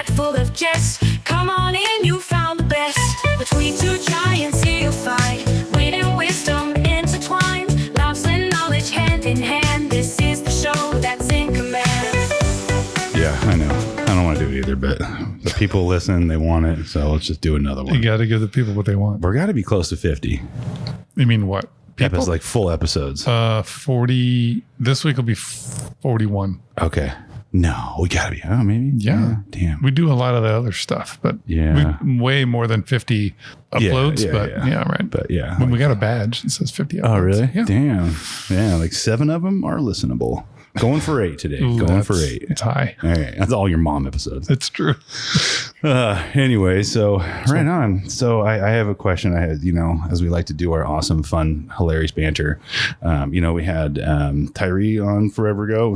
set full of jest. Come on in, you found the best. Between two giants here you'll find wit and wisdom intertwined, laughs and knowledge hand in hand. This is the show that's in command. Yeah, I know. I don't want to do it either, but the people listen, they want it, so let's just do another one. You got to give the people what they want. We're got to be close to 50. You mean what? People? Like full episodes. 40. This week will be 41. Okay. No, we got to be. Oh, maybe. Yeah. Damn. We do a lot of the other stuff, but Yeah. we way more than 50 uploads. Yeah, right. But yeah. When we got a badge that says 50 uploads. Oh, really? Yeah. Damn. Yeah, like 7 of them are listenable. Going for 8 today. Going for 8. It's high. All right. That's all your mom episodes. It's true. Anyway, so right on. So I have a question. I had, as we like to do our awesome, fun, hilarious banter. We had Tyree on forever ago.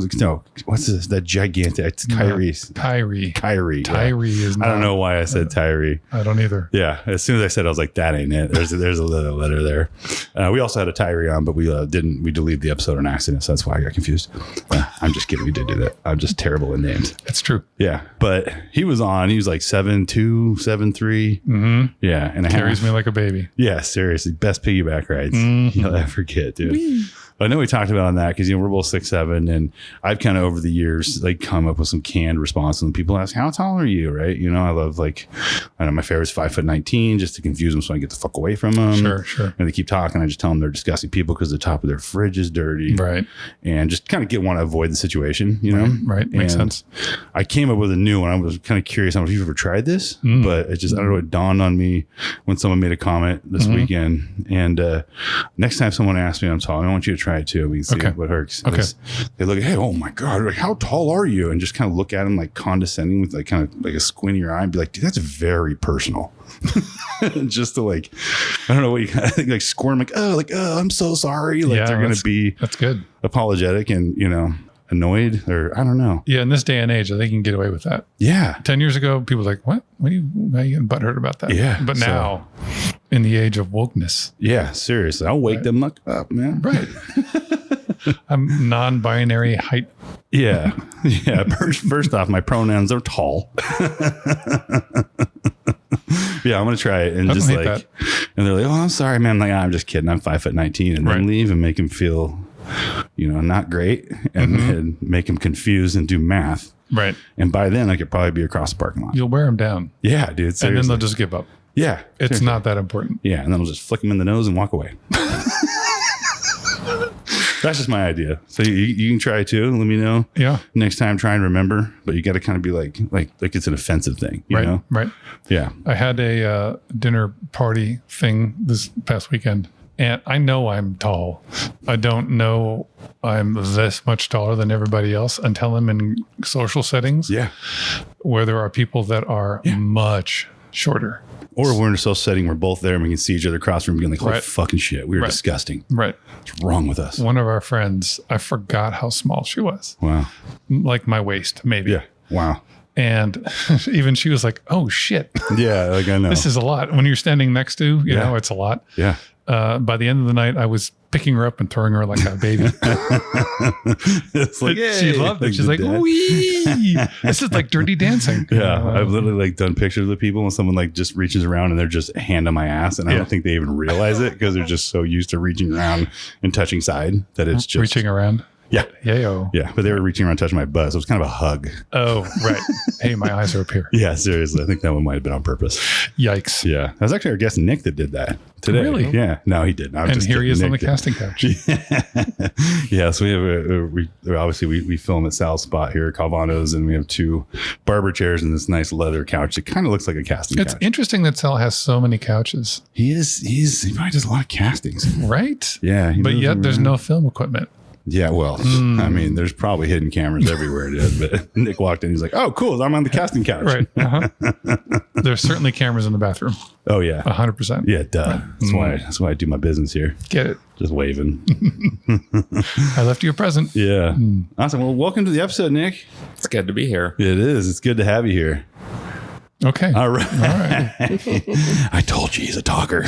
What's this? That gigantic. It's Kyrie. Kyrie. Tyree is not. I don't know why I said Tyree. I don't either. Yeah. As soon as I said, I was like, that ain't it. There's a little letter there. We also had a Tyree on, but we didn't. We deleted the episode on accident, so that's why I got confused. I'm just kidding. We did do that. I'm just terrible at names. It's true. Yeah. But he was on. He was like 7'2", 7'3". Mm-hmm. Yeah. And carries me like a baby. Yeah. Seriously. Best piggyback rides you'll ever get, dude. Whee! I know we talked about that because we're both 6'7", and I've kind of over the years come up with some canned responses when people ask, how tall are you? Right. I love I know my favorite's 5'19", just to confuse them so I get the fuck away from them. Sure. And they keep talking. I just tell them they're disgusting people because the top of their fridge is dirty. Right. And just kind of want to avoid the situation, Right. Makes sense. I came up with a new one. I was kind of curious how much you've ever tried this, but it just, I don't know, it dawned on me when someone made a comment this weekend. And next time someone asks me I'm tall, I want you to try it too. We can see what hurts. Okay. They look, hey, oh my God, like, how tall are you? And just kind of look at them like condescending with kind of a squint in your eye and be like, dude, that's very personal. Just to I don't know what you kind of think, squirm, oh, I'm so sorry. They're going to be that's good. Apologetic and, annoyed, or I don't know. Yeah, in this day and age, I think you can get away with that. Yeah. 10 years ago, people were like, what? Why are you getting butthurt about that? Yeah. But now, in the age of wokeness. Yeah, seriously. I'll wake them up, man. Right. I'm non-binary height. Yeah. Yeah. First off, my pronouns are tall. Yeah, I'm going to try it. And just and they're like, oh, I'm sorry, man. I'm just kidding. I'm 5'19", and then leave and make them feel not great, and then make them confused and do math. Right. And by then I could probably be across the parking lot. You'll wear them down. Yeah, dude. Seriously. And then they'll just give up. Yeah. It's seriously. not that important. Yeah. And then I'll just flick them in the nose and walk away. That's just my idea. So you can try it too. Let me know. Yeah. Next time, try and remember, but you got to kind of be like it's an offensive thing. You know? Right. Yeah. I had a dinner party thing this past weekend. And I know I'm tall. I don't know I'm this much taller than everybody else until I'm in social settings. Yeah. Where there are people that are much shorter. Or we're in a social setting, we're both there and we can see each other across the room being like, holy fucking shit, we were disgusting. Right. What's wrong with us? One of our friends, I forgot how small she was. Wow. Like my waist, maybe. Yeah. Wow. And even she was like, oh shit. Yeah. I know. This is a lot. When you're standing next to, you know, it's a lot. Yeah. By the end of the night, I was picking her up and throwing her like a baby. It's like, she loved it. She's like, wee. This is like Dirty Dancing. Yeah. I've literally done pictures of people when someone just reaches around and they're just hand on my ass. And I don't think they even realize it because they're just so used to reaching around and touching side that it's just reaching around. Yeah. Yayo. Yeah. But they were reaching around, touching my butt. So it was kind of a hug. Oh, right. Hey, my eyes are up here. Yeah, seriously. I think that one might have been on purpose. Yikes. Yeah. That was actually our guest, Nick, that did that today. Really? Yeah. No, he didn't. And here he is on the casting couch. Yeah. So we film at Sal's spot here at Calvano's, and we have 2 barber chairs and this nice leather couch. It kind of looks like a casting couch. It's interesting that Sal has so many couches. He probably does a lot of castings. Right? Yeah. But yet there's no film equipment. Yeah, well, I mean, there's probably hidden cameras everywhere, dude. But Nick walked in, he's like, "Oh, cool! I'm on the casting couch." Right. There's certainly cameras in the bathroom. Oh yeah, 100%. Yeah, duh. That's why I do my business here. Get it? Just waving. I left you a present. Yeah. Awesome. Well, welcome to the episode, Nick. It's good to be here. It is. It's good to have you here. Okay. All right. All right. I told you he's a talker.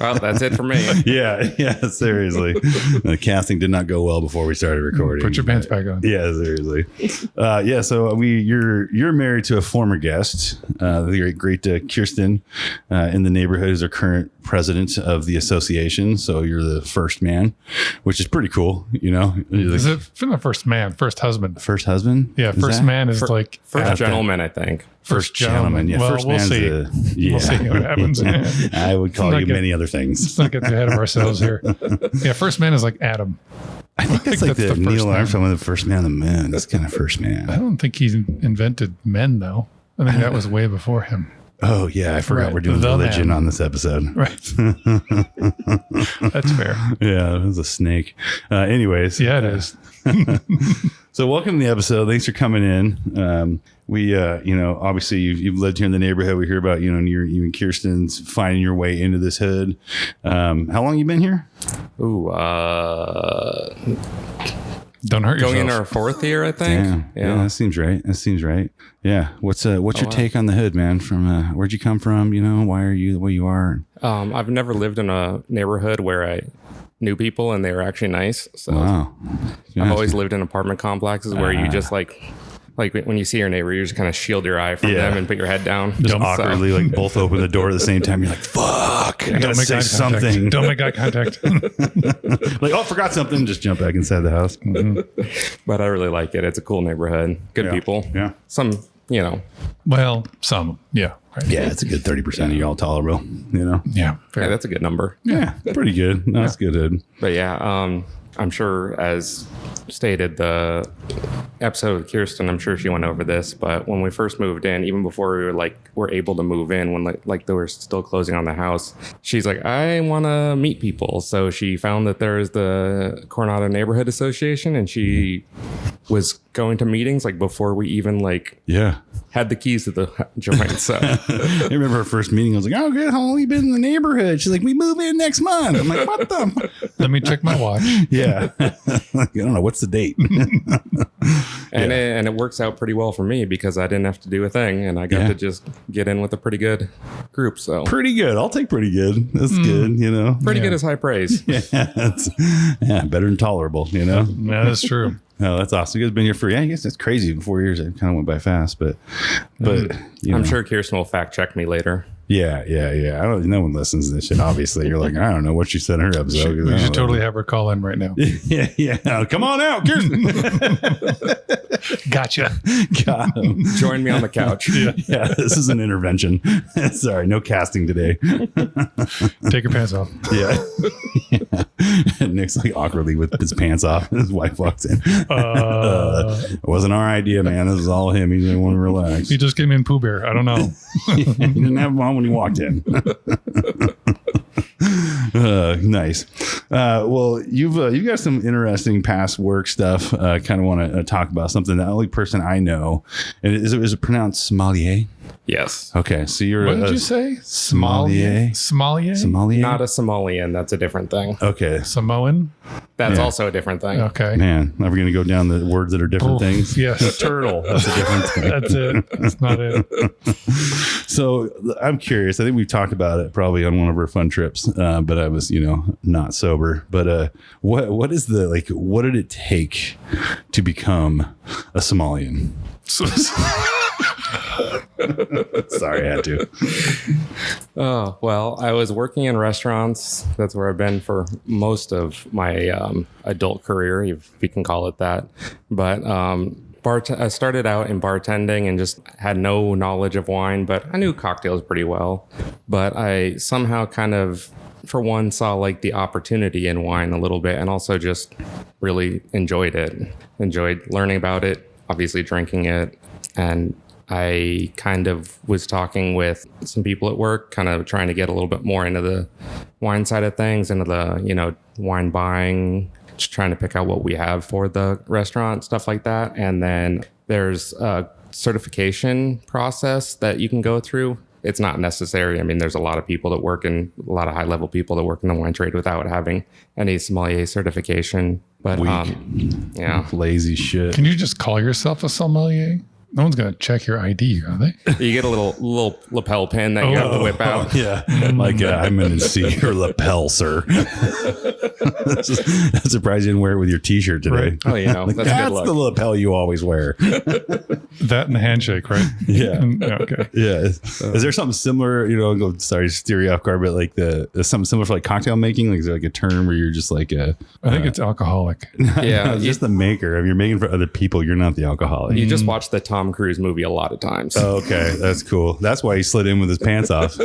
Well, that's it for me. Yeah, seriously. The casting did not go well before we started recording. Put your pants back on. Yeah, seriously. So you're married to a former guest, the great Kirsten in the neighborhood, is our current president of the association. So you're the first man, which is pretty cool. You know, Is it not first man, first husband? first husband? Yeah, Is first that? man is like First gentleman, I think. First gentleman. Yeah, Well, first we'll man's see. yeah. We'll see what happens. I would call Let's you not many other things. Let's not get too ahead of ourselves here. Yeah, first man is like Adam. I think that's like that's the the first Neil man. Armstrong, the first man on the moon. That's kind of first I man. don't think he invented men, though. I think that was way before him. Oh yeah, I forgot Right. we're doing The religion man. on this episode. Right. That's fair. Yeah, it was a snake. Anyways, Yeah, it is. So welcome to the episode. Thanks for coming in. We, obviously you've lived here in the neighborhood. We hear about, you and Kirsten's finding your way into this hood. How long you been here? Ooh, Don't hurt yourself. going in our 4th year, I think. Damn. Yeah, that seems right. Yeah. What's your wow. take on the hood, man? From where'd you come from? Why are you the way you are? I've never lived in a neighborhood where I knew people and they were actually nice. So Wow. I've always lived in apartment complexes where you just like when you see your neighbor, you just kind of shield your eye from Yeah. them and put your head down. just So- awkwardly like both open the door at the same time. You're like, fuck, I gotta Don't make say eye contact. something. Don't make eye contact. Like, oh, forgot something. Just jump back inside the house. But I really like it. It's a cool neighborhood. Good Yeah. people. Yeah. Some, Well, some. Yeah. Right. Yeah, it's a good 30% of y'all tolerable, Yeah. Fair. yeah, that's a good number. Yeah, pretty good. No, that's good, Ed. But yeah, I'm sure, as stated, the episode with Kirsten, I'm sure she went over this, but when we first moved in, even before we were able to move in, when they were still closing on the house, she's like, I want to meet people. So she found that there is the Coronado Neighborhood Association, and she was going to meetings before we even Yeah. had the keys to the joint. So I remember her first meeting. I was like, oh, good. How long you been in the neighborhood? She's like, we move in next month. I'm like, what the? Let me check my watch. Yeah. Like, I don't know. What's the date? and it works out pretty well for me because I didn't have to do a thing, and I got Yeah. to just get in with a pretty good group. So Pretty good. I'll take pretty good. That's good, pretty Yeah. good is high praise. Yeah, better than tolerable, Yeah, that's true. Oh, that's awesome. You guys been here for, I guess that's crazy. 4 years, it kind of went by fast, but I'm sure Kirsten will fact check me later. Yeah. I don't. No one listens to this shit. Obviously, you're like, I don't know what she said in her episode. You should totally have her call in right now. Yeah. Come on out, Kirsten. Gotcha. Got him. Join me on the couch. Yeah, this is an intervention. Sorry, no casting today. Take your pants off. Yeah. And Nick's like awkwardly with his pants off, and his wife walks in. It wasn't our idea, man. This was all him. He didn't want to relax. He just came in Pooh Bear. I don't know. He didn't have them on when he walked in. Nice. Well, you've got some interesting past work stuff. Kind of want to talk about something. The only person I know, and is it pronounced Somalian? Yes. Okay, so you're What did you say? Sommelier? Sommelier? Sommelier? Not a Somalian. That's a different thing. Okay, Samoan? That's Yeah. also a different thing. Okay. man, are we going to go down the words that are different Oof, things? yes. Turtle. That's a different thing. That's it. That's not it. So I'm curious. I think we've talked about it probably on one of our fun trips, but I was, not sober. But what is what did it take to become a Somalian? Sorry, I had to. Oh, well, I was working in restaurants. That's where I've been for most of my adult career, if you can call it that. But I started out in bartending and just had no knowledge of wine, but I knew cocktails pretty well. But I somehow kind of, for one, saw the opportunity in wine a little bit, and also just really enjoyed it. Enjoyed learning about it, obviously drinking it, and I kind of was talking with some people at work, kind of trying to get a little bit more into the wine side of things, into the, wine buying, just trying to pick out what we have for the restaurant, stuff like that. And then there's a certification process that you can go through. It's not necessary. I mean, there's a lot of people that work in a lot of high level people that work in the wine trade without having any sommelier certification. But Weak. yeah. Lazy shit. Can you just call yourself a sommelier? No one's going to check your ID, are they? You get a little lapel pin that you have to whip out. Yeah. Like, I'm going to see your lapel, sir. That's surprised you didn't wear it with your t-shirt today. Right. Oh, you know, Like, that's that's good luck. the lapel you always wear. That and the handshake, right? Yeah. Yeah, okay. Yeah. Is there something similar, sorry to steer you off guard, but like is something similar for like cocktail making? Like, is there like a term where you're just like I think it's alcoholic. Yeah, it's just the maker. If you're making for other people, you're not the alcoholic. you just watch the Tom Cruise movie a lot of times. Oh, okay. That's cool. That's why he slid in with his pants off.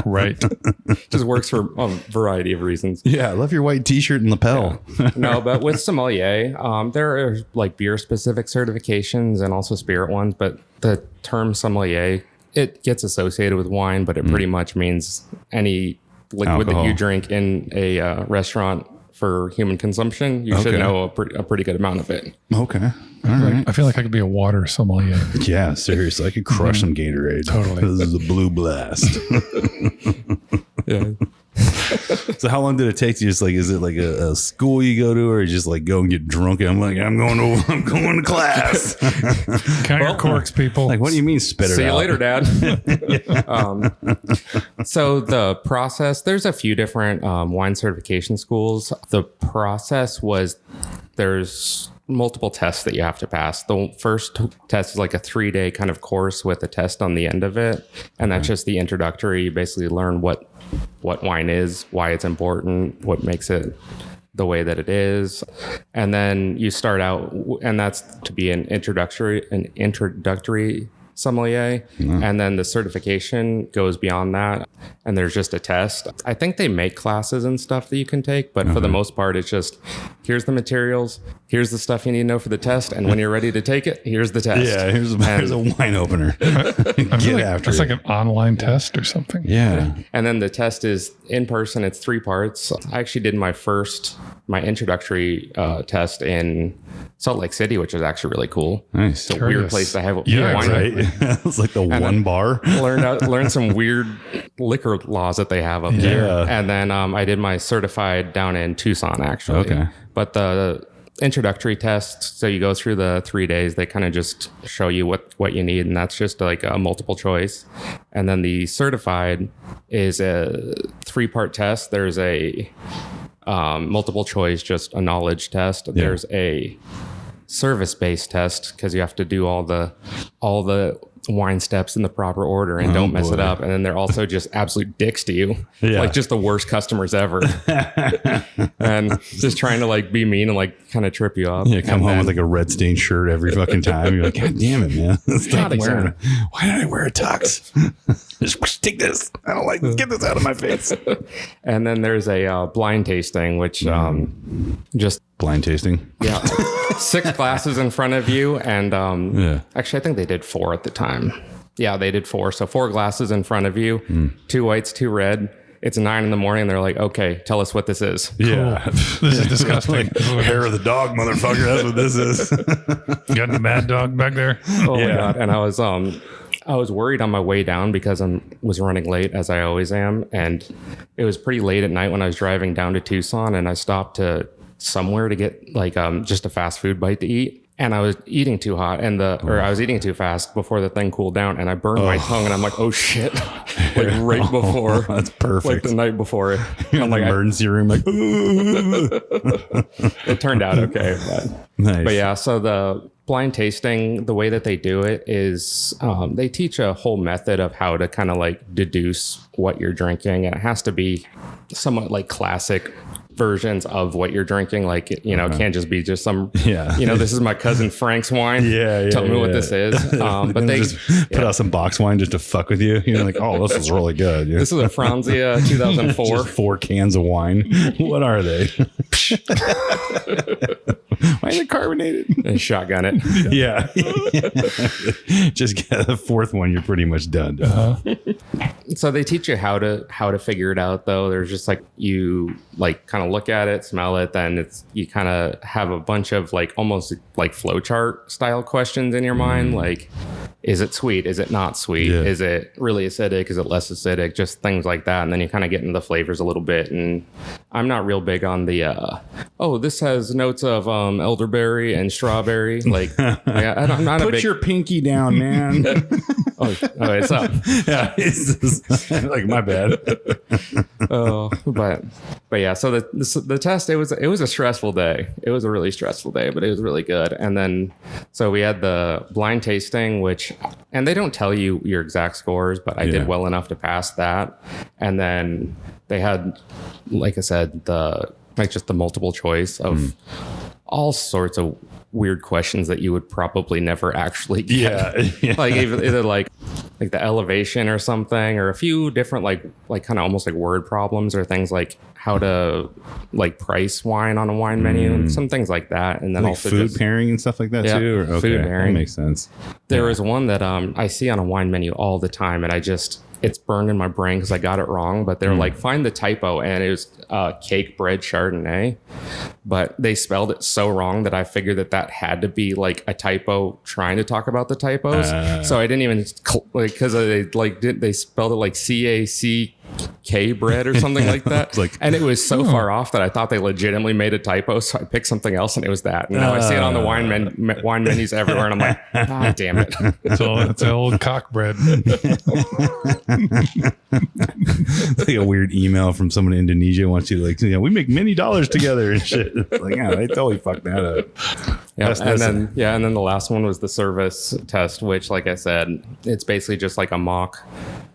Right. Just works for a variety of reasons. Yeah. I love your white t-shirt and lapel. No, but with sommelier, there are like beer specific certifications and also spirit ones, but the term sommelier, it gets associated with wine, but it pretty much means any liquid Alcohol. that you drink in a restaurant for human consumption. You should Okay. know a pretty good amount of it. Okay. All right. I feel like I could be a water sommelier. Yeah, seriously. I could crush some Gatorade. Totally. This is a blue blast. Yeah. So how long did it take to just like, is it like a school you go to, or you just like go and get drunk and I'm like, I'm going to class. Count your corks, people. Like, what do you mean spit it See you out? later, Dad. So the process, there's a few different wine certification schools. The process was there's multiple tests that you have to pass. The first test is like a 3-day kind of course with a test on the end of it. And that's just the introductory. You basically learn what wine is, why it's important, what makes it the way that it is. And then you start out, and that's to be an introductory sommelier. And then the certification goes beyond that. And there's just a test. I think they make classes and stuff that you can take, but for the most part, it's just, here's the materials, here's the stuff you need to know for the test. And when you're ready to take it, here's the test. Yeah, here's a wine opener. Get after It's it. like an online test or something. Yeah. And then the test is in person. It's 3 parts. I actually did my introductory test in Salt Lake City, which is actually really cool. Nice. It's a weird Curious. place to have Yeah, wine. Right? It's like the one bar. Learned some weird liquor laws that they have up there. Yeah. And then I did my certified down in Tucson, actually. Okay. But the introductory test, so you go through the 3 days, they kind of just show you what you need, and that's just like a multiple choice. And then the certified is a 3-part test. There's a multiple choice, just a knowledge test. There's a service-based test because you have to do all the wine steps in the proper order and don't mess it boy. up. And then they're also just absolute dicks to you. Yeah. Like just the worst customers ever. And just trying to like be mean and like kind of trip you up. Yeah, come And home then- with like a red stained shirt every fucking time. You're like, God damn it, man. Stop Not wearing exactly. it. Why did I wear a tux? Just take this. I don't like this. Get this out of my face. And then there's a blind tasting, which just Blind tasting. yeah, 6 glasses in front of you, and Yeah. actually I think they did 4 at the time. Yeah, they did 4. So 4 glasses in front of you, 2 whites, 2 red. It's 9 in the morning. They're like, okay, tell us what this is. Yeah. This is disgusting. Hair of the dog, motherfucker. That's what this is. Got the mad dog back there. Oh Yeah. my god! And I was worried on my way down because I was running late as I always am, and it was pretty late at night when I was driving down to Tucson, and I stopped to somewhere to get like just a fast food bite to eat. And I was eating too hot I was eating too fast before the thing cooled down, and I burned my tongue, and I'm like, oh shit. Like right before. That's perfect. Like the night before it. You're in I'm the like, emergency room, like, it turned out okay. nice. But yeah, so the blind tasting, the way that they do it is they teach a whole method of how to kind of like deduce what you're drinking. And it has to be somewhat like classic versions of what you're drinking. Like, it can't just be just some, Yeah. this is my cousin Frank's wine. Yeah, Tell me yeah, what yeah. this is. But And they just put out some box wine just to fuck with you. You're like, oh, this is really good. this is a Franzia 2004. Just 4 cans of wine. What are they? Why is it carbonated? And shotgun it. Yeah. Just get the 4th one. You're pretty much done. So they teach you how to figure it out, though. There's just like you like kind of look at it, smell it, then you kind of have a bunch of like almost like flowchart style questions in your mind. Like is it sweet? Is it not sweet? Yeah. Is it really acidic? Is it less acidic? Just things like that. And then you kind of get into the flavors a little bit. And I'm not real big on the, this has notes of elderberry and strawberry. Like, I'm not a Put big... your pinky down, man. it's up. Yeah, it's just, like, my bad. But yeah, so the test, it was a stressful day. It was a really stressful day, but it was really good. And then, so we had the blind tasting, and they don't tell you your exact scores, but I did well enough to pass that. And then they had, like I said, just the multiple choice of all sorts of weird questions that you would probably never actually get. Yeah. Like either like the elevation or something, or a few different like kind of almost like word problems, or things like how to like price wine on a wine menu and some things like that. And then Like also food just pairing and stuff like that too? Or, okay, food pairing. That makes sense. There was one that I see on a wine menu all the time, and it's burned in my brain because I got it wrong. But they're like, find the typo, and it was cake bread Chardonnay, but they spelled it so wrong that I figured that had to be like a typo trying to talk about the typos. So I didn't even because they spelled it like CACK bread or something like that. And it was so far off that I thought they legitimately made a typo. So I picked something else, and it was that. And now I see it on the wine menus everywhere, and I'm like, ah, damn it. So it's an old cock bread. It's like a weird email from someone in Indonesia wants you to like, we make many dollars together and shit. It's like, yeah, they totally fucked that up. Yeah, and then the last one was the service test, which, like I said, it's basically just like a mock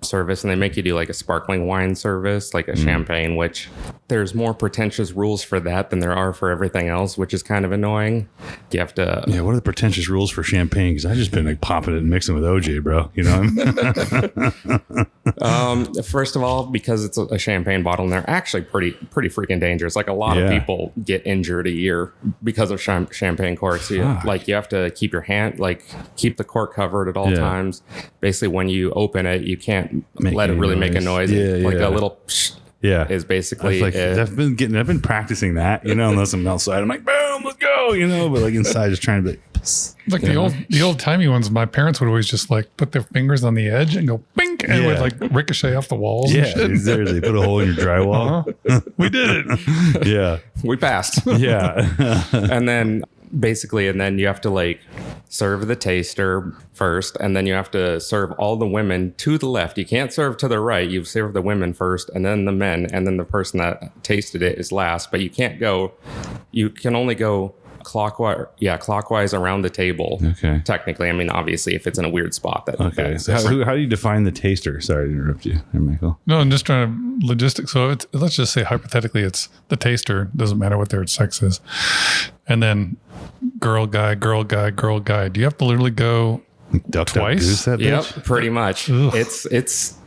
service, and they make you do like a sparkling wine service, like a champagne, which there's more pretentious rules for that than there are for everything else, which is kind of annoying. You have to... Yeah, what are the pretentious rules for champagne? Because I just been like popping it and mixing with OJ, bro. You know? First of all, because it's a champagne bottle, and they're actually pretty freaking dangerous. Like a lot of people get injured a year because of champagne corks. You have to keep your hand, keep the cork covered at all times. Basically, when you open it, you can't let it really make a noise. A little is basically I've been practicing that, unless I'm outside. I'm like, boom, let's go, but like inside just trying to be like the old timey ones. My parents would always just like put their fingers on the edge and go bink, and it would like ricochet off the walls. Yeah, seriously, put a hole in your drywall. We did it. Yeah, we passed. Yeah. And then you have to serve the taster first, and then you have to serve all the women to the left. You can't serve to the right. You serve the women first, and then the men, and then the person that tasted it is last. But you can only go clockwise around the table. Okay. Technically, I mean, obviously, if it's in a weird spot. Okay. So how do you define the taster? Sorry to interrupt you, Michael. No, I'm just trying to logistics. So let's just say hypothetically, it's the taster. Doesn't matter what their sex is, and then girl, guy, girl, guy, girl, guy. Do you have to literally go Duck, twice? Duck, goose, yep, pretty much. Ugh.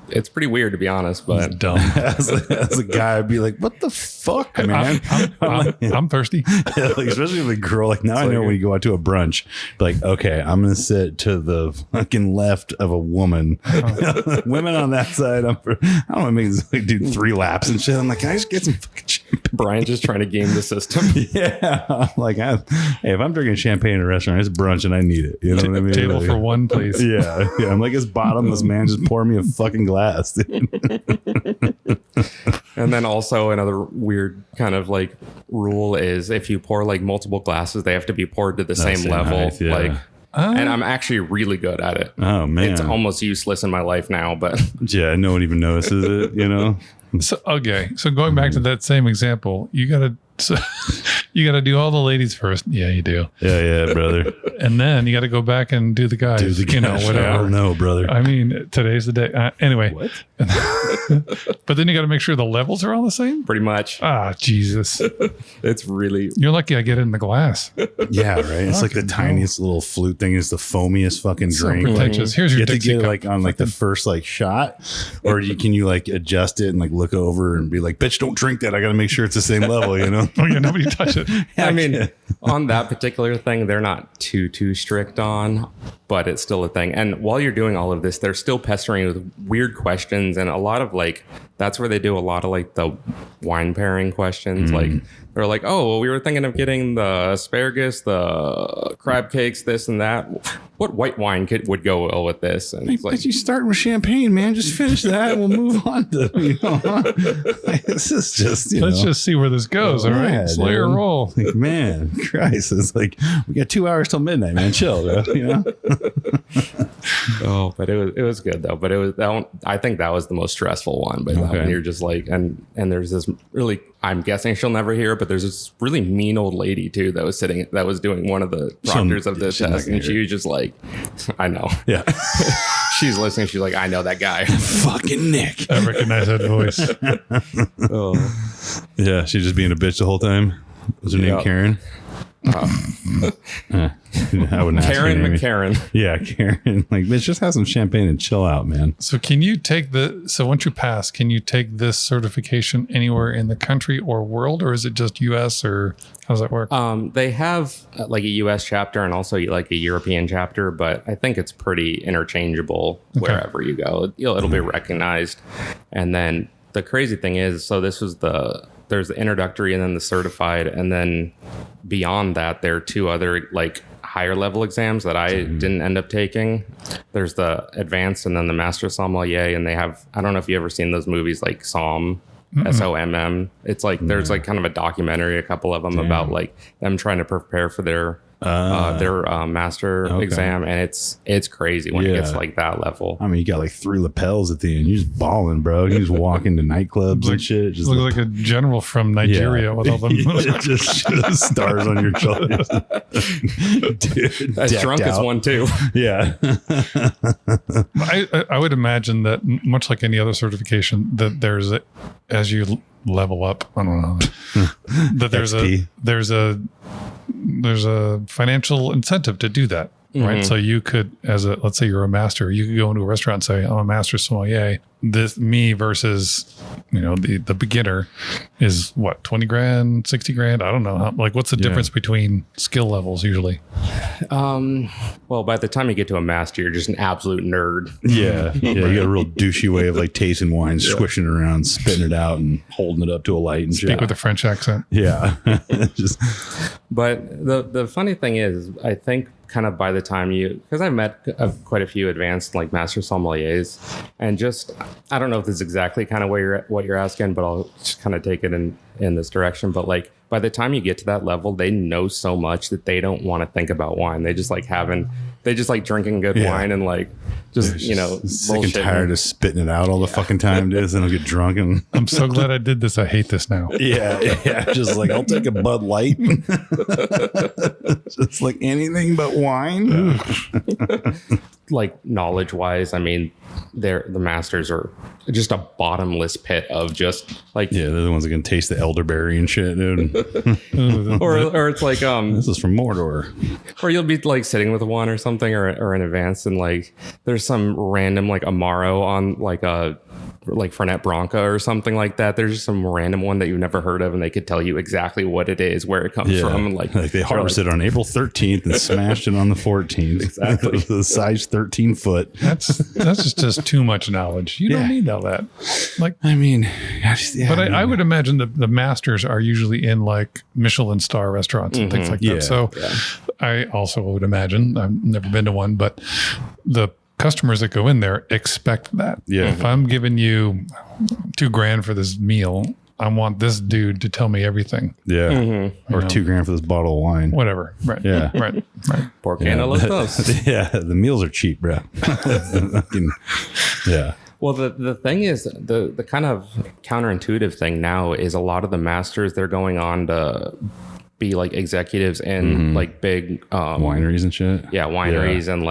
It's pretty weird, to be honest, but It's dumb. as a guy, I'd be like, what the fuck, man? I'm thirsty. Especially with a girl. Now I know when you go out to a brunch, okay, I'm going to sit to the fucking left of a woman. Women on that side. I don't want to make this do 3 laps and shit. I'm like, can I just get some fucking champagne? Brian's just trying to game the system. Yeah. I'm like, hey, if I'm drinking champagne in a restaurant, it's brunch and I need it. You know what I mean? Table for one, please. Yeah. I'm like, it's bottomless, man. Just pour me a fucking glass, dude. And then also another weird kind of rule is if you pour multiple glasses, they have to be poured to the same level. Height, yeah. And I'm actually really good at it. Oh, man. It's almost useless in my life now, but yeah, no one even notices it, So going back to that same example, you gotta do all the ladies first. Yeah, you do. Yeah, brother. And then you got to go back and do the guys. Whatever. I don't know, brother. I mean, today's the day. Anyway. What? But then you got to make sure the levels are all the same. pretty much. Ah, Jesus. It's really... You're lucky I get it in the glass. Yeah, right. It's like the tiniest little flute thing. It's the foamiest fucking So drink. pretentious. Here's You your have to Dixie get cup. it on the first shot, or can you adjust it and look over and be like, bitch, don't drink that. I got to make sure it's the same level, Oh yeah, nobody touch it. I mean, on that particular thing, they're not too strict on, but it's still a thing. And while you're doing all of this, they're still pestering you with weird questions, and a lot of like, that's where they do a lot of like the wine pairing questions. Like they're like, oh, well, we were thinking of getting the asparagus, the crab cakes, this and that. What white wine would go well with this? And it's like, But you start with champagne, man. Just finish that and we'll move on to, this is just, Let's just see where this goes. All right. Yeah, Slay or dude. roll. Like, man, Christ. It's like, we got 2 hours till midnight, man. Chill, bro. oh, but it was good though. But it was that one, I think that was the most stressful one. But that Okay. one, you're just like, and there's this really, I'm guessing she'll never hear it, but there's this really mean old lady too that was doing one of the proctors of the she's not test, gonna and she hear was just like, I know. Yeah. She's listening. She's like, I know that guy. Fucking Nick. I recognize that voice. oh, Yeah. She's just being a bitch the whole time. Was her name Yeah. Karen? I wouldn't ask her Karen name. McCarran. Yeah, Karen. Like, bitch, just have some champagne and chill out, man. So once you pass, can you take this certification anywhere in the country or world, or is it just US, or how does that work? They have like a U.S. chapter and also like a European chapter, but I think it's pretty interchangeable wherever you go. It'll be recognized. And then the crazy thing is, so there's the introductory and then the certified, and then beyond that, there are 2 other like higher level exams that I didn't end up taking. There's the advanced and then the master sommelier, and they have, I don't know if you ever seen those movies like Somm. SOMM. It's like there's like kind of a documentary, a couple of them about like them trying to prepare for their master exam, and it's crazy when it gets Yeah. like that level. I mean, you got like 3 lapels at the end. You're just balling, bro. You just walk into nightclubs and shit. Just Looks like a general from Nigeria with all them. It just stars on your shoulders. Dude, As decked drunk as out. one too. Yeah. I would imagine that much like any other certification, that as you level up, I don't know, that XP. there's a financial incentive to do that. Right. So you could, let's say you're a master, you could go into a restaurant and say, I'm a master sommelier. Me versus, the beginner is what, 20 grand, 60 grand? I don't know. What's the difference between skill levels usually? Well, by the time you get to a master, you're just an absolute nerd. Yeah. Yeah. You got a real douchey way of like tasting wine, squishing it around, spitting it out and holding it up to a light and Speak shit. with a French accent. Yeah. Just But the funny thing is, I think kind of by the time because I've met quite a few advanced like master sommeliers, and just, I don't know if this is exactly kind of what you're asking, but I'll just kind of take it in this direction. But like by the time you get to that level, they know so much that they don't want to think about wine. They just like drinking good wine and like just sick and tired of spitting it out all the fucking time, dude. Then I'll get drunk and I'm so glad I did this. I hate this now. yeah. Just like, I'll take a Bud Light. Just like anything but wine. Like knowledge wise, I mean, the masters are just a bottomless pit of just like Yeah, they're the ones that can taste the elderberry and shit, dude. or it's like This is from Mordor. or you'll be like sitting with one or something or in advance, and like there's some random like Amaro on like a like Fernet Branca or something like that. There's just some random one that you've never heard of, and they could tell you exactly what it is, where it comes from, and like they harvested on April 13th and smashed it on the 14th. Exactly. The size 13 foot. That's just too much knowledge. You don't need all that. Like, I mean, but I would imagine that the masters are usually in like Michelin star restaurants and things like Yeah. that. So I also would imagine, I've never been to one, but the customers that go in there expect that. Yeah. If I'm giving you $2,000 for this meal, I want this dude to tell me everything. Yeah. Or know. $2,000 for this bottle of wine. Whatever. Right. Yeah. Right. Por qué no los dos? Yeah, the meals are cheap, bro. Yeah. Well, the thing is, the kind of counterintuitive thing now is a lot of the masters, they're going on to be like executives in like big Wineries and shit. yeah, wineries and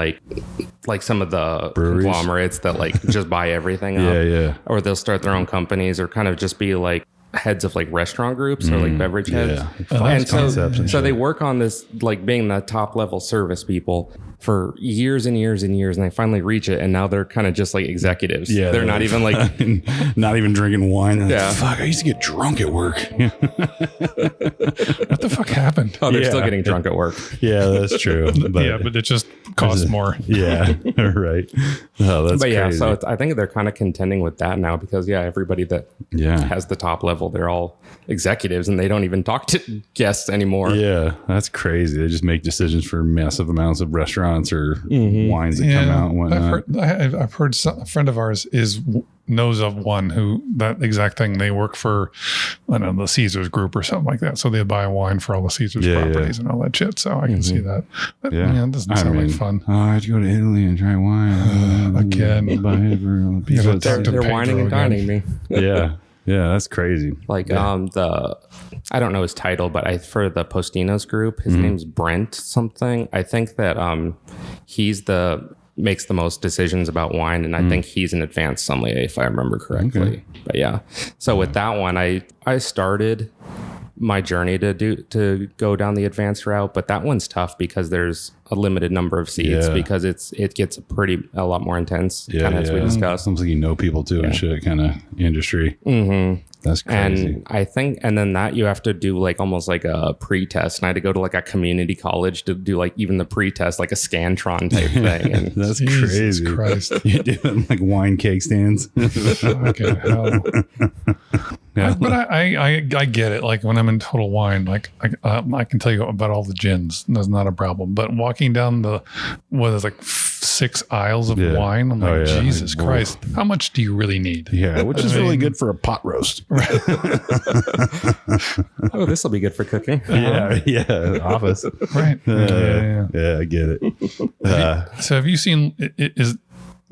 like some of the Breweries. conglomerates that like just buy everything up. Yeah. Or they'll start their own companies or kind of just be like heads of like restaurant groups or like beverage heads. Yeah. And Concepts and so shit. they work on this like being the top level service people for years and years and years, and they finally reach it, and now they're kind of just like executives. Yeah, they're not even like not even drinking wine. They're like, Yeah. fuck, I used to get drunk at work. What the fuck happened? oh, they're still Yeah. getting drunk at work. Yeah, that's true. But Yeah, but it's just costs more. Yeah, right. Oh, that's But yeah, crazy. so I think they're kind of contending with that now because everybody that yeah. has the top level, they're all executives and they don't even talk to guests anymore. Yeah, that's crazy. They just make decisions for massive amounts of restaurants or wines that come out and whatnot. I've heard a friend of ours knows of one who that exact thing. They work for, I don't know, the Caesars group or something like that. So they buy wine for all the Caesars properties and all that shit. So I can see that. But, Yeah. it doesn't sound like fun. Oh, I have to go to Italy and try wine Again. Buy it for a piece of talk to They're Pedro whining and again. dining me. Yeah, yeah, that's crazy. Like I don't know his title, but for the Postinos group, his name's Brent something. I think that he's makes the most decisions about wine, and I think he's an advanced sommelier if I remember correctly. Okay. But yeah, so with that one, I started my journey to go down the advanced route, but that one's tough because there's a limited number of seats because it gets a lot more intense, kind of as we discussed. Sounds like you know people too and shit, kind of industry. Mm-hmm. That's crazy. And I think, and then that you have to do like almost like a pre-test. And I had to go to like a community college to do like even the pre-test, like a Scantron type thing. And That's Jesus crazy. Christ. You're doing like wine cake stands. Fucking hell. Yeah. But I get it. Like when I'm in Total Wine, like I can tell you about all the gins. That's not a problem. But walking down there's like 6 aisles of wine. I'm like, Jesus Like, Christ, how much do you really need? Yeah, which is really good for a pot roast. oh, this will be good for cooking. Yeah, office. Right. Yeah, I get it. So have you seen?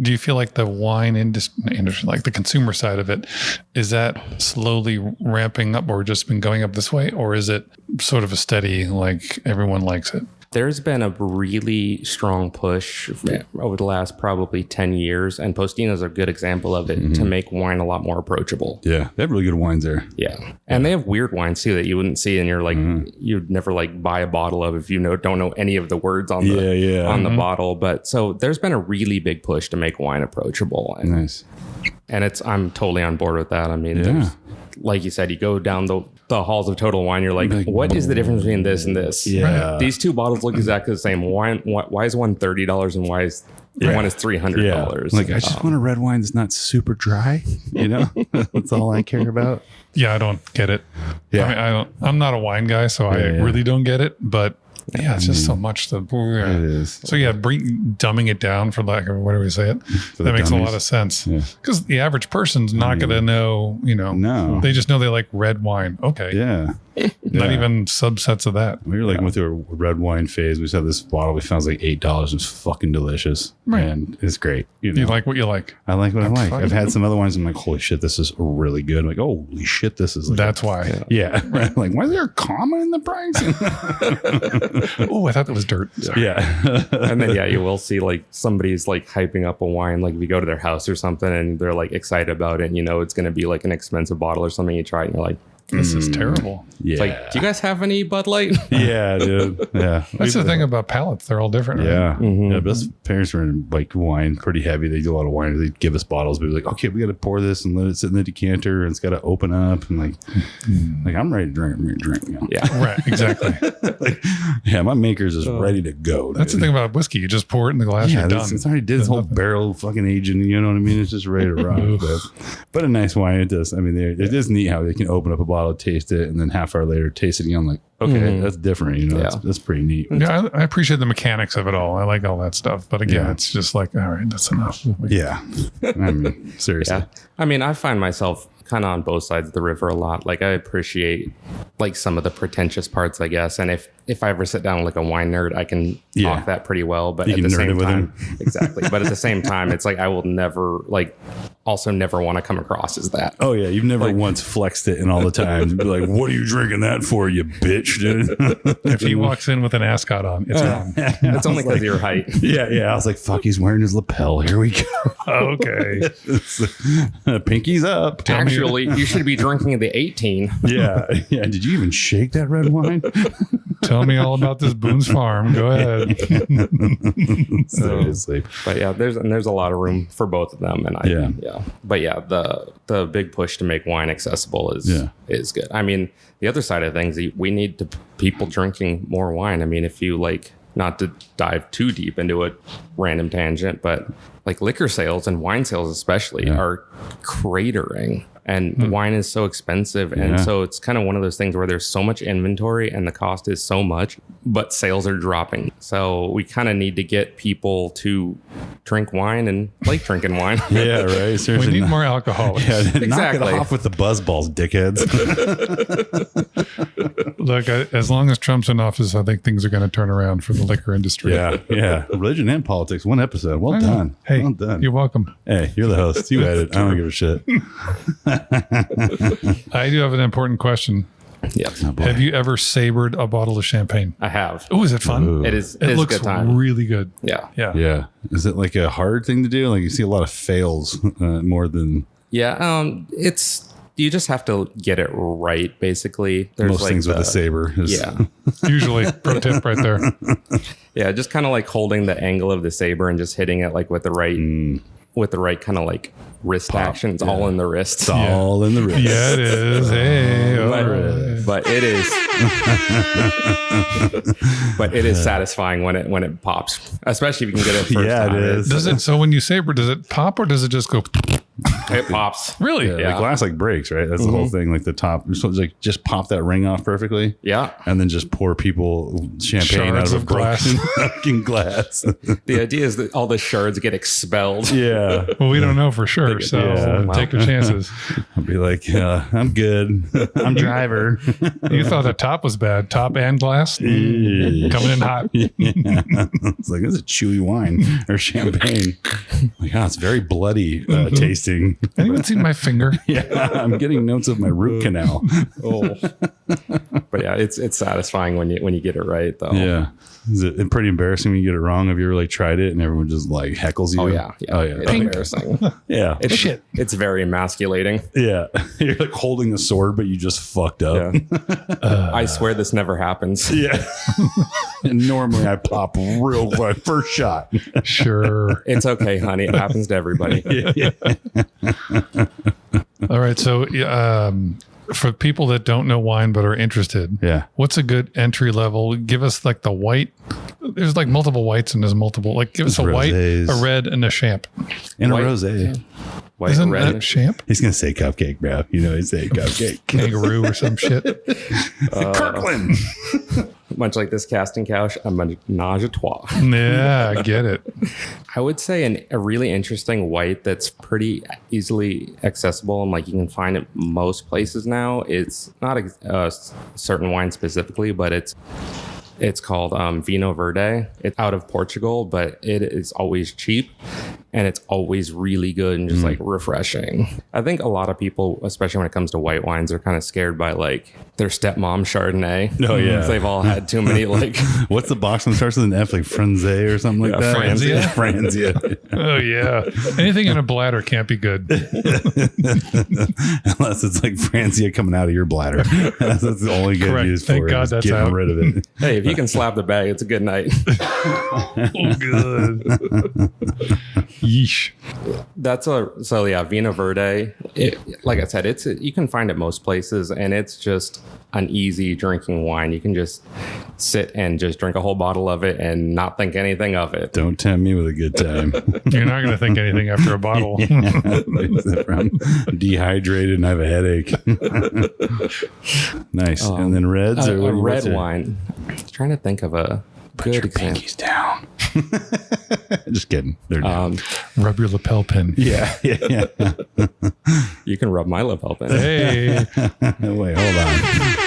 Do you feel like the wine industry, like the consumer side of it, is that slowly ramping up, or just been going up this way, or is it sort of a steady, like everyone likes it? There's been a really strong push over the last probably 10 years, and Postino's a good example of it, to make wine a lot more approachable. Yeah, they have really good wines there. Yeah. And they have weird wines too that you wouldn't see, and you're like, you'd never like buy a bottle of if you don't know any of the words on the bottle. But so there's been a really big push to make wine approachable. And, Nice. and I'm totally on board with that. I mean, there's, like you said, you go down the halls of Total Wine, you're like, what is the difference between this and this? Yeah. These two bottles look exactly the same. Why is one $30 and why is one is $300? Yeah. Like, I just want a red wine that's not super dry. You know, that's all I care about. Yeah, I don't get it. Yeah. I'm not a wine guy, so I really don't get it. But yeah, it's just so much. It is. So yeah, dumbing it down, for lack of whatever we say it, that makes dummies. a lot of sense. Because the average person's not going to know. No. They just know they like red wine. Okay, Yeah. not even subsets of that. We were like went through a red wine phase. We saw this bottle we found was like $8. It's fucking delicious. Right. And it's great. You You like what you like. I like what I like. fine. I've had some other ones. I'm like, holy shit, this is really good. I'm like, holy shit, this is like That's why. yeah. Like, why is there a comma in the price? Oh, I thought that was dirt. Sorry. yeah. And then you will see like somebody's like hyping up a wine, like if you go to their house or something and they're like excited about it, and it's going to be like an expensive bottle or something. You try it and you're like, This is terrible. Yeah. it's like, do you guys have any Bud Light? yeah, dude. Yeah. That's the thing about palates. They're all different. Right? Yeah. Yeah. But us parents were in like wine pretty heavy. They do a lot of wine. They'd give us bottles. We'd be like, okay, we got to pour this and let it sit in the decanter, and it's got to open up. And like I'm ready to drink. I'm ready to drink. Yeah. Right. Exactly. Yeah. My maker's is ready to go. That's the dude. thing about whiskey. You just pour it in the glass. Yeah, You're done. it's already did this whole barrel fucking aging. You know what I mean? It's just ready to rock. But a nice wine, it does. I mean, it is neat how they can open up a bottle, taste it, and then half hour later taste it again. I'm like, okay, that's different. That's pretty neat. Yeah, I appreciate the mechanics of it all. I like all that stuff. But again, it's just like, all right, that's enough. Yeah. I mean, seriously. Yeah. I mean, I find myself kind of on both sides of the river a lot. Like, I appreciate like some of the pretentious parts, I guess. And if I ever sit down with like a wine nerd, I can talk that pretty well. But You at can the nerd same it with time, him. exactly. But at the same time, it's like I will never also never want to come across as that. Oh yeah, you've never once flexed it, and all the time you'd be like, "What are you drinking that for, you bitch?" Dude. If he walks in with an ascot on, it's wrong. It's only because of your height. Yeah. I was like, "Fuck, he's wearing his lapel. Here we go." Okay. Pinky's up. Actually, you should be drinking the 18. Yeah. Did you even shake that red wine? Tell me all about this Boone's Farm. Go ahead. Seriously. But yeah, there's a lot of room for both of them, and But yeah, the big push to make wine accessible is good. I mean, the other side of things, we need people drinking more wine. I mean, if you not to dive too deep into a random tangent, but like liquor sales and wine sales especially are cratering. And wine is so expensive. And so it's kind of one of those things where there's so much inventory and the cost is so much, but sales are dropping. So we kind of need to get people to drink wine and like drinking wine. Yeah, right. Seriously, We need more alcohol. Yeah, knock Exactly. it off with the buzzballs, dickheads. Look, as long as Trump's in office, I think things are going to turn around for the liquor industry. yeah. Religion and politics, one episode. Well done. Hey, well done. you're welcome. Hey, you're the host. You edit. I don't give a shit. I do have an important question. Yeah, Oh, boy. Have you ever sabered a bottle of champagne? I have. Oh, is it fun? Ooh. It is. It is looks a good time. really good. Yeah. Yeah. Yeah. Is it like a hard thing to do? Like you see a lot of fails more than Yeah. It's you just have to get it right. Basically, there's most like things with a saber. Yeah. Usually, pro tip right there. Yeah. Just kind of like holding the angle of the saber and just hitting it like with the right kind of like wrist action. It's all in the wrists. It's all in the wrist. Yeah, it is. Hey, all right. But it is. But it is satisfying when it pops, especially if you can get it first Yeah, time. it is. Does it? So when you saber, does it pop or does it just go? It pops. Really? Yeah, the glass like breaks, right? That's the whole thing. Like the top, you're supposed to like just pop that ring off perfectly. Yeah. And then just pour people champagne Shards out of of a glass. broken fucking glass. The idea is that all the shards get expelled. Yeah. Well, we don't know for sure. So Yeah. take your chances. I'll be like, I'm good. I'm driver. You thought the top was bad. Top and glass? Coming in hot. Yeah. It's like, this is a chewy wine or champagne. Like, it's very bloody tasting. Anyone seen my finger? Yeah, I'm getting notes of my root canal. Oh. But yeah, it's satisfying when you get it right though. Yeah. Is it pretty embarrassing when you get it wrong? Have you ever like tried it and everyone just like heckles you? Oh yeah. Oh yeah. It's embarrassing. Yeah. It's very emasculating. Yeah. You're like holding a sword, but you just fucked up. Yeah. I swear this never happens. Yeah. And normally I pop real quick. First shot. Sure. It's okay, honey. It happens to everybody. Yeah. All right. So, for people that don't know wine but are interested, Yeah. what's a good entry level? Give us like the white. There's like multiple whites and there's multiple. Like, give us a white, Rosés. a red, and a champ. And White. a rosé. White, Isn't red, that champ? He's going to say cupcake, bro. You know, he's saying cupcake. Kangaroo or some shit. Kirkland. much like this casting couch, a menage a trois. Yeah, I get it. I would say a really interesting white that's pretty easily accessible and like you can find it most places now. It's not a certain wine specifically, but it's called Vinho Verde. It's out of Portugal, but it is always cheap and it's always really good and just like refreshing. I think a lot of people, especially when it comes to white wines, are kind of scared by like their stepmom Chardonnay. Oh, yeah. They've all had too many like... What's the box that starts with an F, like Franzé or something like that? Franzia? Franzia. Oh, yeah. Anything in a bladder can't be good. Unless it's like Franzia coming out of your bladder. That's the only good Correct. news for Thank it. God is that's getting out. rid of it. Hey, if you can slap the bag, it's a good night. Oh, good. Yeesh. So yeah, Vinho Verde. Like I said, you can find it most places, and it's just an easy drinking wine. You can just sit and just drink a whole bottle of it and not think anything of it. Don't tempt me with a good time. You're not going to think anything after a bottle. I'm dehydrated and I have a headache. Nice. And then reds? A or red what's it? wine. I was trying to think of a Put your good example. pinkies down. Just kidding. They're down. Rub your lapel pin. Yeah. You can rub my lapel pin. Hey. Wait, hold on.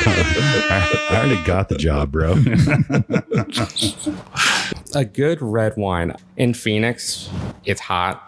I already got the job, bro. A good red wine in Phoenix. It's hot.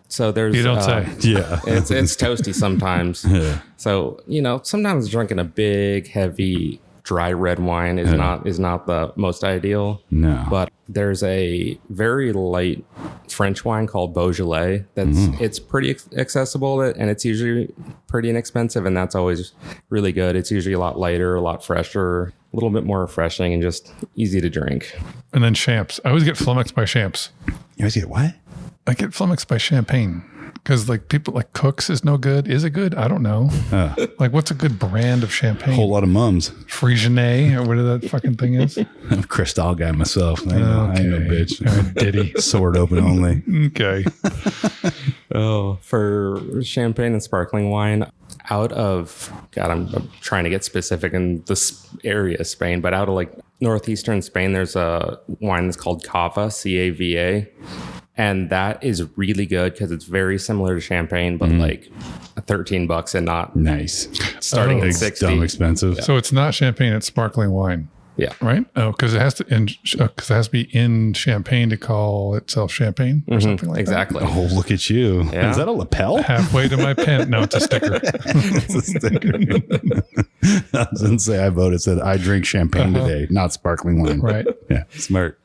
So there's You don't say. Yeah. it's toasty sometimes. Yeah. So, sometimes drinking a big, heavy, dry red wine is not the most ideal. No. But there's a very light French wine called Beaujolais it's pretty accessible and it's usually pretty inexpensive, and that's always really good. It's usually a lot lighter, a lot fresher, a little bit more refreshing, and just easy to drink. And then champs. I always get flummoxed by champs. You always get what? I get flummoxed by champagne Because like people like Cook's is no good. Is it good? I don't know. Like what's a good brand of champagne? A whole lot of mums. Frisianet or whatever that fucking thing is. I'm a Cristal guy myself. I ain't no bitch. Diddy. Sword open only. Okay. Oh, for champagne and sparkling wine, out of God, I'm trying to get specific in this area of Spain, but out of like northeastern Spain, there's a wine that's called Cava, Cava, and that is really good because it's very similar to champagne, but like $13 and not Nice. starting at It's 60. dumb expensive. So it's not champagne, it's sparkling wine. Yeah. Right? Oh, because it has to be in champagne to call itself champagne or something like Exactly. Oh, look at you. Yeah. Is that a lapel? that. Halfway to my pen. No, it's a sticker. It's a sticker. I was going to say I voted. It said, I drink champagne today, not sparkling wine. Right. Yeah. Smart.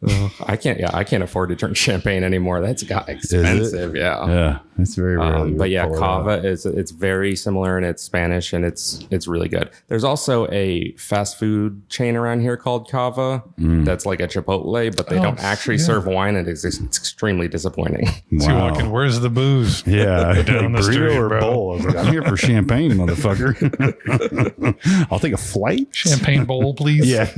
I can't afford to drink champagne anymore. That's got expensive. Yeah. Yeah. It's very rare. But yeah, Cava it's very similar and it's Spanish and it's really good. There's also a fast food chain around here called Cava that's like a Chipotle, but they don't actually serve wine and it's extremely disappointing. So you're walking, where's the booze? Yeah. Down the burrito street, or bro. bowl. I was like, I'm here for champagne, motherfucker. I'll take a flight. Champagne bowl, please. Yeah.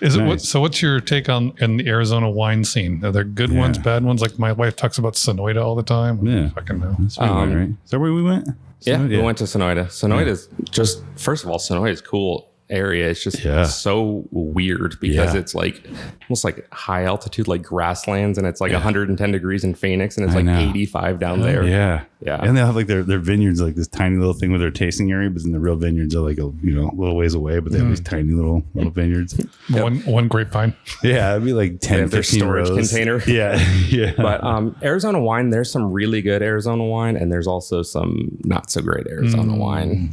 Is it Nice. what's your take on in the Arizona wine scene? Are there good ones, bad ones? Like my wife talks about Sonoita all the time. I Yeah. don't fucking know. That's where we went, right? Is that where we went? Yeah, Sonoita? we went to Sonoita. Sonoita is just, first of all, Sonoita is cool area. It's just so weird because it's like almost like high altitude, like grasslands, and it's like 110 degrees in Phoenix, and it's like 85 down there. Yeah. Yeah. And they have like their vineyards, like this tiny little thing with their tasting area, but then the real vineyards are like a little ways away, but they have these tiny little vineyards. One grapevine. Yeah, it'd be like 10, have their 15 storage rows. container. Yeah. Yeah. But Arizona wine, there's some really good Arizona wine, and there's also some not so great Arizona wine.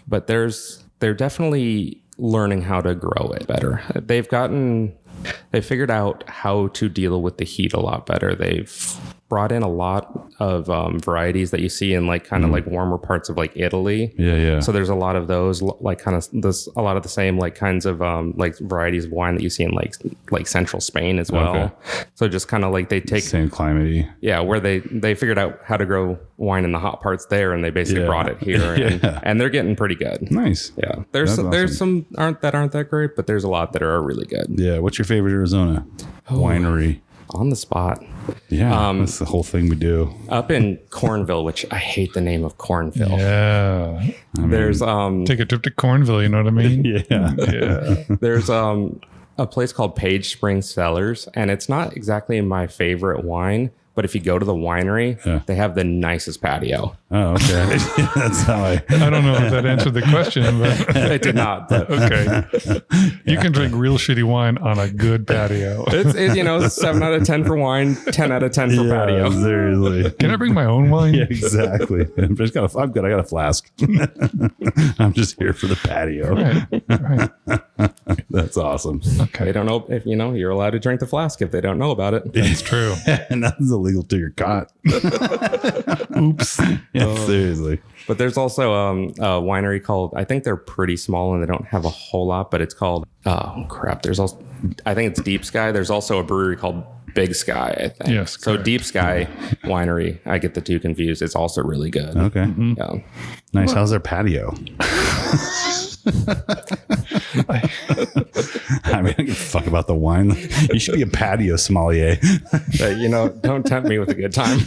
But they're definitely learning how to grow it better. They figured out how to deal with the heat a lot better. They've brought in a lot of varieties that you see in like kind of like warmer parts of like Italy. Yeah. So there's a lot of those, like kind of this, a lot of the same like kinds of like varieties of wine that you see in like central Spain as well. Okay. So just kind of like they take Same climate. where they figured out how to grow wine in the hot parts there, and they basically brought it here, and they're getting pretty good. Nice. Yeah, there's That's some aren't that great, but there's a lot that are really good. Yeah. What's your favorite Arizona winery? On the spot, Yeah. That's the whole thing we do. up in Cornville, which I hate the name of Cornville. Yeah. There's Take a trip to Cornville, you know what I mean? Yeah. Yeah. there's a place called Page Spring Cellars, and it's not exactly my favorite wine. But if you go to the winery, they have the nicest patio. Oh, okay. That's how I I don't know if that answered the question, but It did not, but okay. You can drink real shitty wine on a good patio. it's 7 out of 10 for wine, 10 out of 10 for patio. Seriously. Can I bring my own wine? Yeah, exactly. I got a flask. I'm just here for the patio. Right. That's awesome. They don't know if you're allowed to drink the flask if they don't know about it. That's true. And nothing's illegal till you're caught. Oops. Yeah, seriously. But there's also a winery called, I think they're pretty small and they don't have a whole lot, but it's called, oh crap. There's also, I think it's Deep Sky. There's also a brewery called Big Sky, I think. Yes, So correct. Deep Sky Winery, I get the two confused. It's also really good. Okay. Yeah. Nice. How's their patio? I mean, I give a fuck about the wine. You should be a patio sommelier. But, don't tempt me with a good time.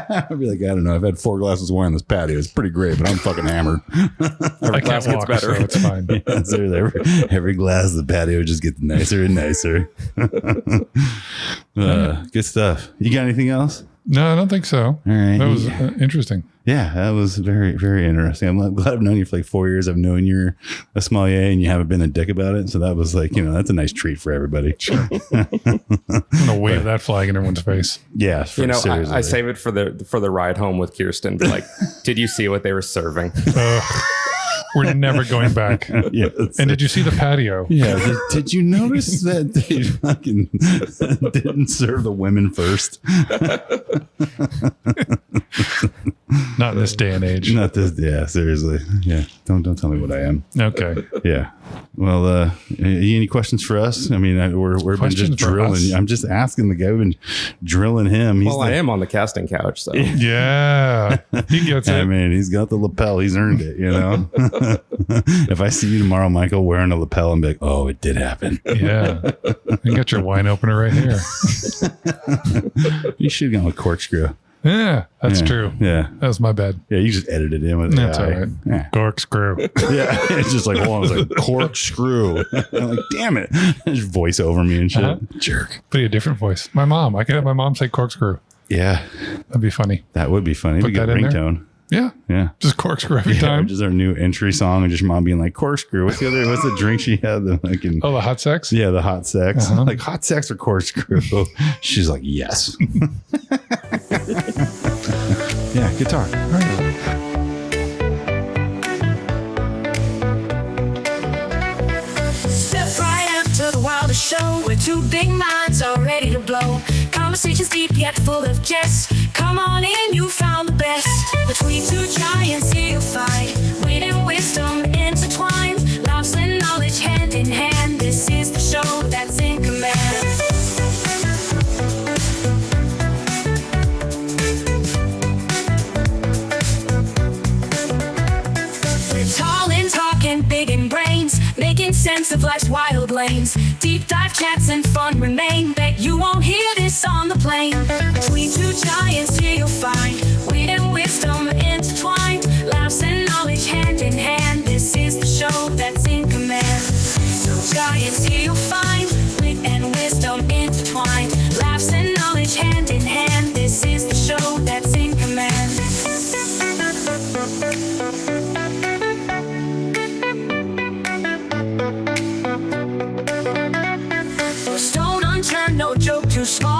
I'd be like, I don't know. I've had 4 glasses of wine on this patio. It's pretty great, but I'm fucking hammered. I can't glass gets walk, better. so it's fine. Yeah, seriously. Every glass of the patio just gets nicer and nicer. Good stuff. You got anything else? No, I don't think so. All right. That was interesting. Yeah, that was very, very interesting. I'm glad I've known you for like 4 years. I've known you're a sommelier and you haven't been a dick about it. So that was like, that's a nice treat for everybody. Sure. I'm gonna wave that flag in everyone's face. Yeah, seriously. I save it for the ride home with Kirsten. Be like, did you see what they were serving? We're never going back. Yes. And did you see the patio? Yeah. Did you notice that they fucking didn't serve the women first? Not in this day and age. Not this. Yeah, seriously. Yeah. Don't tell me what I am. Okay. Yeah. Well, any questions for us? I mean, we're been Questions just for drilling. us? I'm just asking the guy. We've been drilling him. He's Well, I am on the casting couch, so Yeah. He gets I it. mean, he's got the lapel. He's earned it, you know. If I see you tomorrow, Michael, wearing a lapel, and be like, "Oh, it did happen." Yeah. You got your wine opener right here. You should have gone with corkscrew. Yeah. That's Yeah. true. Yeah, That was my bad. yeah. You just edited in with That's all AI. right. Yeah. Corkscrew. Yeah, it's just like, hold on, it's like corkscrew. I'm like, damn it, just voice over me and shit. Uh-huh. Jerk. Put a different voice. My mom. I could have my mom say corkscrew. Yeah, That'd be funny. that would be funny. It'd be a Put good that in there. ringtone. Yeah. Yeah. Just corkscrew every Yeah, time. just our new entry song, and just mom being like corkscrew. What's the drink she had? The fucking Oh, the hot sex? yeah, the hot sex. Uh-huh. Like hot sex or corkscrew. She's like, yes. Yeah, guitar. All right. Step right up to the wildest show where two big minds are ready to blow. Conversations deep yet full of jest. Come on in, you found the best. Between two giants here you'll find wit and wisdom intertwined. Laughs and knowledge hand in hand. This is the show that's in command. Tall and talking, big in brains, making sense of life's wild lanes. Deep dive chats and fun remain. Bet you won't hear this on the plane. Between two giants here you'll find wit and wisdom intertwined. Laughs and knowledge hand in hand. This is the show that's in command. Two giants here you'll find wit and wisdom intertwined. Laughs and knowledge hand in hand. This is the show that's in command. No stone unturned, no joke too small.